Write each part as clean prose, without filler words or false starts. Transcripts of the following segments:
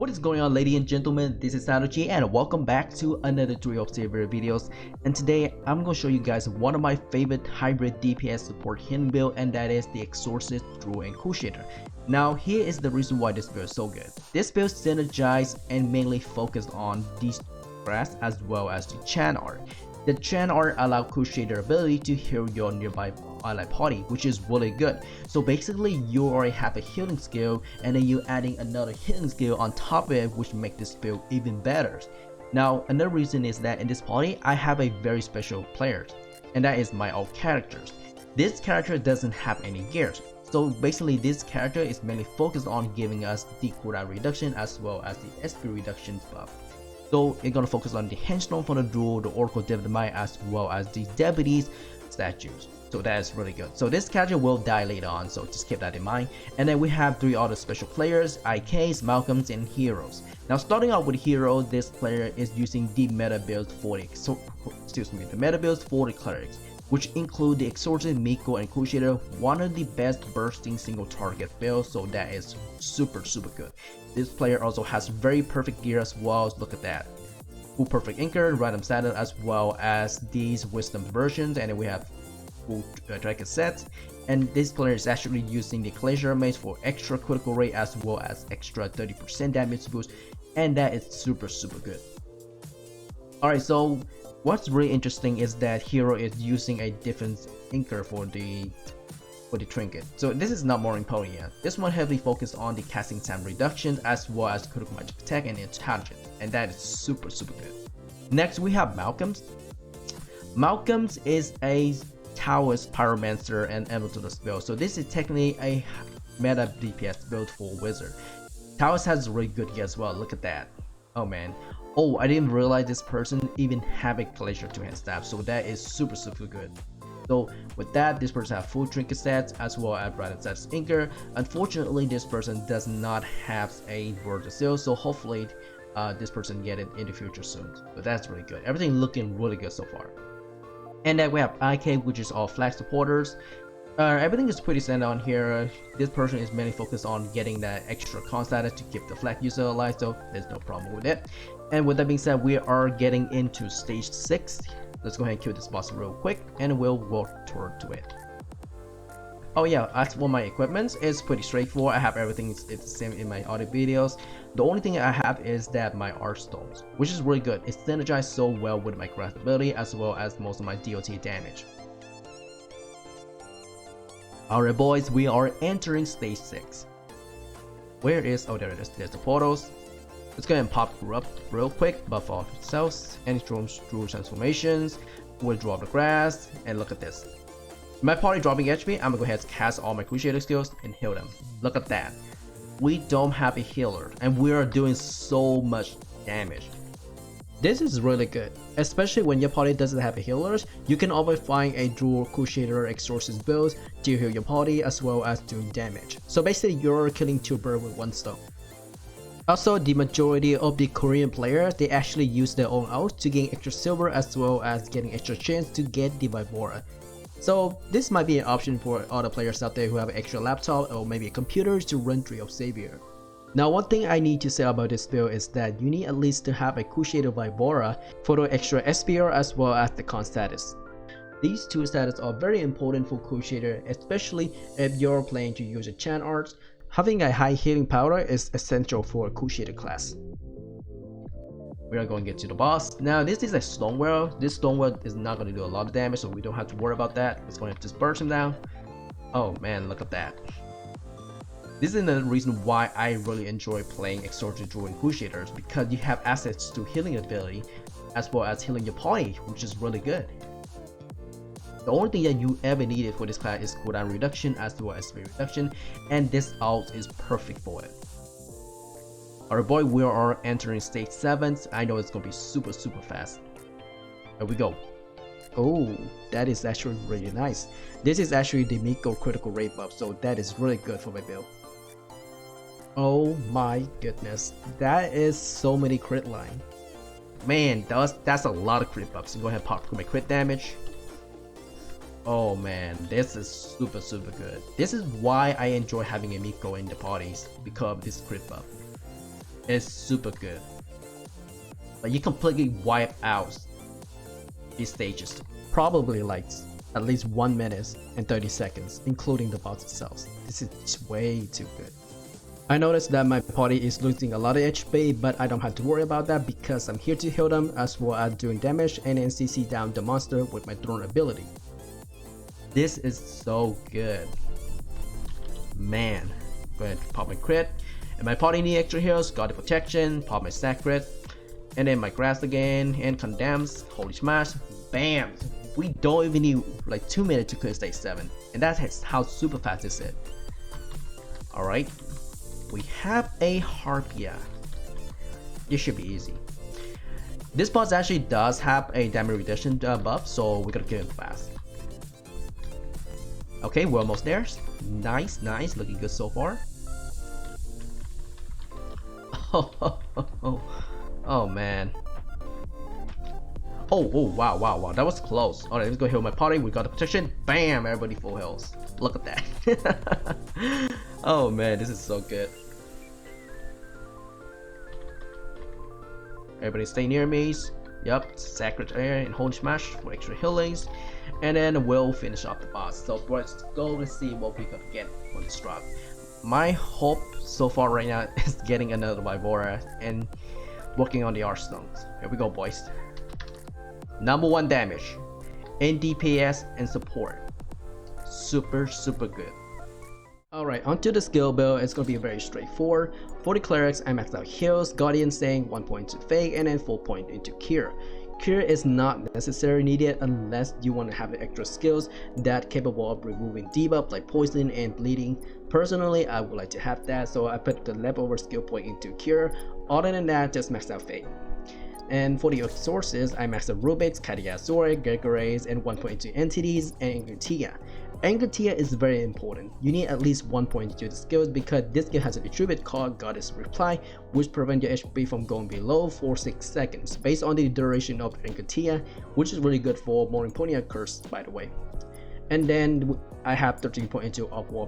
What is going on, ladies and gentlemen? This is Allocation and welcome back to another Druid Crusader videos. And today I'm going to show you guys one of my favorite hybrid DPS support hidden build, and that is the Exorcist, Druid Crusader. Now here is the reason why this build is so good. This build is synergized and mainly focused on these grass as well as the Chant art. The Chant art allow Crusader ability to heal your nearby ally party, which is really good. So basically you already have a healing skill and then you're adding another healing skill on top of it, which make this build even better. Now another reason is that in this party I have a very special player, and that is my old characters. This character doesn't have any gears. So basically this character is mainly focused on giving us the cooldown reduction as well as the SP reduction buff. So it's gonna focus on the Henchstone for the Duel, the Oracle Divinite, as well as the Deputies statues. So that is really good. So this character will die later on, so just keep that in mind. And then we have three other special players: IKs, Malcolms, and Heroes. Now starting out with Heroes, this player is using the meta builds for the clerics, which include the Exorcist, Miko, and Crusader, one of the best bursting single target builds, so that is super good. This player also has very perfect gear as well. Look at that. Full perfect anchor, random saddle, as well as these wisdom versions, and then we have full dragon sets. And this player is actually using the Glacier Mace for extra critical rate as well as extra 30% damage boost, and that is super good. Alright, so what's really interesting is that Hero is using a different anchor for the trinket. So this is not more important yet. This one heavily focused on the casting time reduction as well as critical magic attack and intelligence, and that is super good. Next we have Malcolms. Malcolms is a Taoist pyromancer and elemental build. So this is technically a meta DPS build for wizard. Taoist has really good gear as well. Look at that. Oh man. Oh, I didn't realize this person even have a Glacier two-hand staff, so that is super good. So with that, this person have full trinket sets as well as random sets anchor. Unfortunately, this person does not have a word of seal, so hopefully this person get it in the future soon. But that's really good. Everything looking really good so far. And then we have IK, which is all flag supporters. Everything is pretty standard on here. This person is mainly focused on getting that extra con status to keep the flag user alive, so there's no problem with it. And with that being said, we are getting into stage 6. Let's go ahead and kill this boss real quick and we'll work toward to it. Oh yeah, as for my equipment, it's pretty straightforward. I have everything, it's the same in my other videos. The only thing I have is that my art stones, which is really good. It's synergized so well with my craft ability as well as most of my DOT damage. Alright boys, we are entering stage 6. Where is, oh there it is, there's the portals. Let's go ahead and pop up real quick, buff off itself, any Druid transformations, we'll drop the grass, and look at this. My party dropping HP, I'm gonna go ahead and cast all my Crusader skills and heal them. Look at that. We don't have a healer, and we are doing so much damage. This is really good, especially when your party doesn't have a healers. You can always find a Druid Crusader Exorcist build to heal your party as well as doing damage. So basically you're killing two birds with one stone. Also, the majority of the Korean players, they actually use their own ult to gain extra silver as well as getting extra chance to get the Vibora. So this might be an option for other players out there who have an extra laptop or maybe a computer to run Druid of Savior. Now one thing I need to say about this build is that you need at least to have a Crusader Vibora for the extra SPR as well as the con status. These two status are very important for Crusader, especially if you're playing to use a Chant ARTS. Having a high healing power is essential for a Crusader class. We are going to get to the boss. Now this is a Stonewall. This Stonewall is not going to do a lot of damage, so we don't have to worry about that. It's going to just burst him down. Oh man, look at that. This is another reason why I really enjoy playing Exorcist Druid Crusaders, because you have assets to healing ability as well as healing your party, which is really good. The only thing that you ever needed for this class is cooldown reduction as well as speed reduction, and this ult is perfect for it. Alright boy, we are entering stage 7. I know it's gonna be super fast. Here we go. Oh, that is actually really nice. This is actually the Miko critical rate buff, so that is really good for my build. Oh my goodness, that is so many crit line. Man, that's a lot of crit buffs. So go ahead and pop my crit damage. Oh man, this is super good. This is why I enjoy having a Miko in the parties, because of this crit buff. is super good. Like you completely wipe out these stages, probably like at least 1 minute and 30 seconds, including the boss itself. This is just way too good. I noticed that my party is losing a lot of HP, but I don't have to worry about that because I'm here to heal them as well as doing damage and then CC down the monster with my Throne ability. This is so good. Man, go ahead and pop my crit. And my party need extra heals, Guardian Protection, pop my Sacred, and then my Grass again, and Condemns, Holy Smash, bam! We don't even need like 2 minutes to clear stage 7, and that's how super fast this is. Alright, we have a Harpia. This should be easy. This boss actually does have a damage reduction buff, so we're gonna kill him fast. Okay, we're almost there. Nice, nice, looking good so far. Oh man. Oh wow, that was close. Alright, let's go heal my party. We got the protection. Bam, everybody full health. Look at that. Oh man, this is so good. Everybody stay near me. Yep, Sacred Air and Holy Smash for extra healings. And then we'll finish off the boss. So let's go and see what we can get on this drop. My hope so far right now is getting another Vivora and working on the Archstones. Here we go, boys. Number 1 damage, in DPS and support. Super good. Alright, onto the skill build. It's gonna be very straightforward. For the clerics, I maxed out heals, Guardian Sanit, 1 point to fake, and then 4 point into cure. Cure is not necessarily needed unless you want to have extra skills that capable of removing debuff like poison and bleeding. Personally, I would like to have that, so I put the leftover skill point into cure. Other than that, just maxed out fate. And for the Exorcist, I maxed out Rubik's, Katikazor, Gregory's, and 1 point into entities and Angertia. Angertia is very important. You need at least 1 point to the skills because this skill has an attribute called Goddess Reply, which prevents your HP from going below for 6 seconds based on the duration of Angertia, which is really good for Moriponia Curse, by the way. And then I have 13 point into of War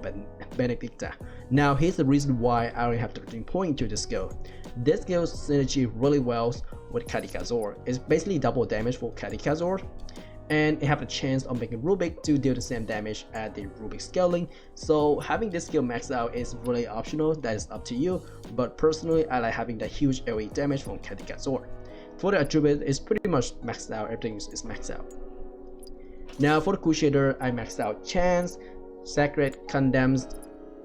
Benedicta. Now here's the reason why I only have 13 point into this skill. This skill synergy really well with Katikazor. It's basically double damage for Katikazor, and it have a chance of making Rubik to deal the same damage as the Rubik scaling. So having this skill maxed out is really optional, that is up to you, but personally I like having the huge AoE damage from Katikazor. For the attribute, it's pretty much maxed out, everything is maxed out. Now for the Crusader, I maxed out Chance, Sacred, Condemns,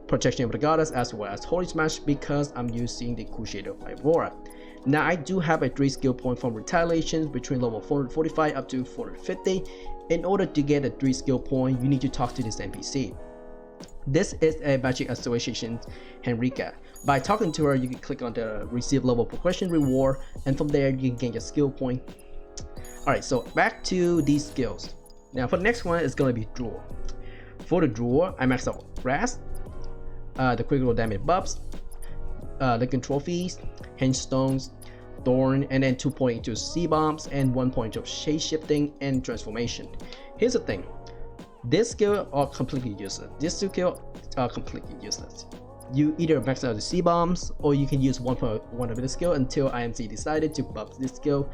Protection of the Goddess, as well as Holy Smash because I'm using the Crusader Vivora. Now I do have a 3 skill point from Retaliations between level 445 up to 450. In order to get a 3 skill point, you need to talk to this NPC. This is a Magic Association Henrika. By talking to her, you can click on the receive level progression reward, and from there you can gain your skill point. Alright, so back to these skills. Now for the next one, it's gonna be Druid. For the Druid, I maxed out Grass, the critical damage buffs, Lincoln Trophies, Henstones, Thorn, and then 2 point into Sea Bombs and 1 point of Shape Shifting and Transformation. Here's the thing, this skill are completely useless. These 2 skills are completely useless. You either max out the Sea Bombs or you can use one of the skill until IMC decided to buff this skill.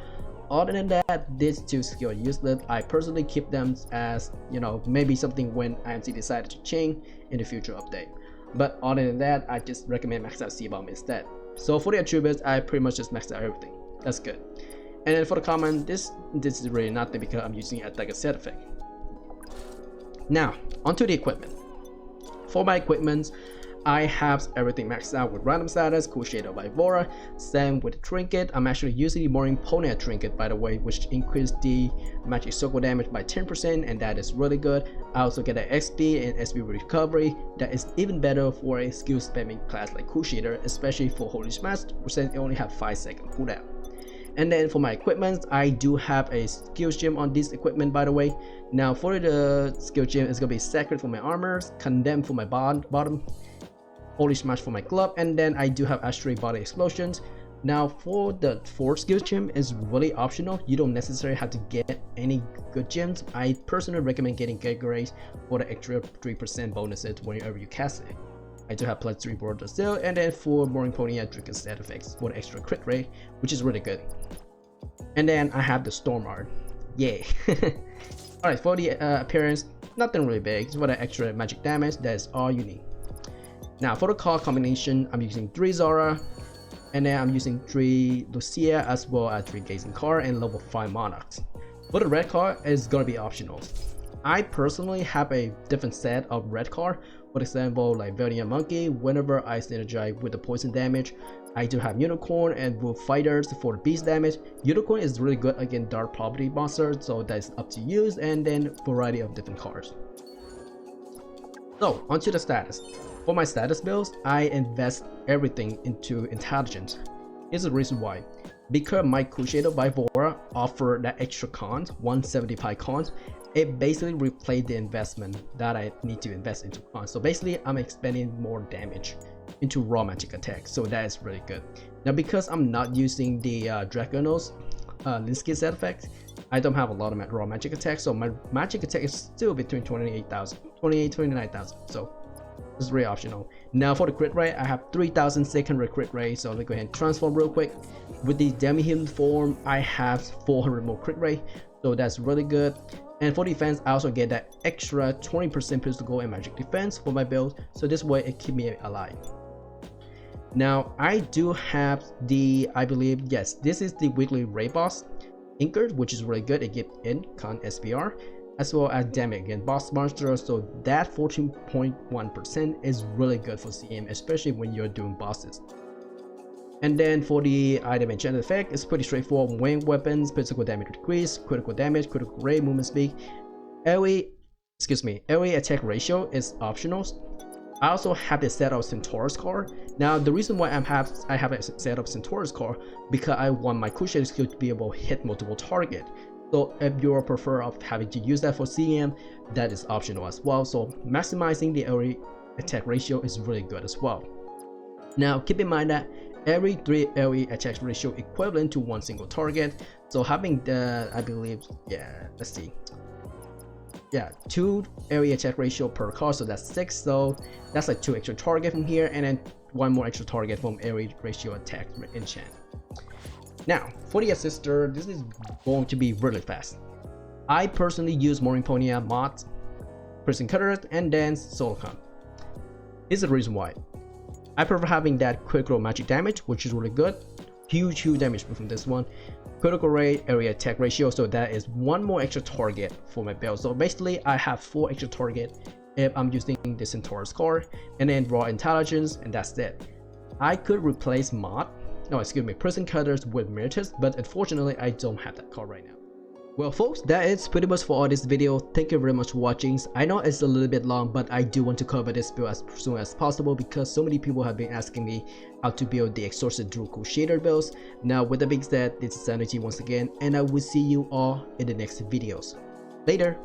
Other than that, these 2 skills are useless. I personally keep them as, you know, maybe something when IMC decided to change in the future update. But other than that, I just recommend max out C-Bomb instead. So for the attributes, I pretty much just maxed out everything. That's good. And then for the common, this is really nothing because I'm using it like a set effect. Now, onto the equipment. For my equipment, I have everything maxed out with random status, Crusader Vivora, same with the trinket. I'm actually using the Moriponia trinket, by the way, which increased the magic circle damage by 10%, and that is really good. I also get an XP and SP recovery that is even better for a skill spamming class like Crusader, especially for Holy Smash, which it only have 5-second cooldown. And then for my equipment, I do have a skill gem on this equipment, by the way. Now for the skill gem, it's gonna be Sacred for my armors, Condemn for my bottom, Holy Smash for my glove, and then I do have Astray Body Explosions. Now for the 4th skill gem is really optional. You don't necessarily have to get any good gems. I personally recommend getting Gregory's for the extra 3% bonuses whenever you cast it. I do have +3 border still, and then for more importantly, Druid Crusader effects for the extra crit rate, which is really good. And then I have the Storm Art. Yay! Alright, for the appearance, nothing really big. For the extra magic damage, that is all you need. Now for the card combination, I'm using 3 Zara, and then I'm using 3 Lucia as well as 3 Gazing card and level 5 Monarchs. For the red card, it's gonna be optional. I personally have a different set of red card. For example, like Valiant Monkey, whenever I synergize with the poison damage, I do have Unicorn and Wolf Fighters for the beast damage. Unicorn is really good against dark property monsters, so that's up to use, and then variety of different cards. So onto the status. For my status builds, I invest everything into intelligence. Here's the reason why. Because my Crusader by Vora offer that extra cons, 175 cons, it basically replaced the investment that I need to invest into cons. So basically, I'm expending more damage into raw magic attack, so that is really good. Now because I'm not using the Dragonos Linsky set effect, I don't have a lot of raw magic attack, so my magic attack is still between 29,000, so it's really optional. Now for the crit rate, I have 3,600 crit rate, so let me go ahead and transform real quick. With the demi-human form, I have 400 more crit rate, so that's really good. And for defense, I also get that extra 20% physical and magic defense for my build, so this way it keeps me alive. Now I do have the, I believe, yes, this is the weekly raid boss Inker, which is really good. It gives in con SPR as well as damage against boss monsters, so that 14.1% is really good for CM, especially when you're doing bosses. And then for the item enchantment effect, it's pretty straightforward. Winged weapons, physical damage decrease, critical damage, critical rate, movement speed. AoE attack ratio is optional. I also have the set of Centaurus card. Now the reason why I have a set of Centaurus card, because I want my Crusader skill to be able to hit multiple targets. So if you prefer of having to use that for CM, that is optional as well. So maximizing the AoE attack ratio is really good as well. Now keep in mind that every 3 AoE attack ratio equivalent to 1 single target. So having the, I believe, yeah, let's see. Yeah, 2 AoE attack ratio per card, so that's 6. So that's like 2 extra target from here, and then 1 more extra target from AoE ratio attack enchant. Now for the assister, this is going to be really fast. I personally use Morimponia mods, Prison Cutter, and then Solocon. Here's the reason why. I prefer having that critical magic damage, which is really good. Huge damage from this one. Critical rate, area attack ratio, so that is 1 more extra target for my build. So basically I have 4 extra target if I'm using the Centaurus card, and then raw intelligence, and that's it. I could replace Prison Cutters with Meritus, but unfortunately I don't have that card right now. Well folks, that is pretty much for all this video. Thank you very much for watching. I know it's a little bit long, but I do want to cover this build as soon as possible because so many people have been asking me how to build the Exorcist Druid Crusader builds. Now with that being said, this is Sanity once again, and I will see you all in the next videos. Later!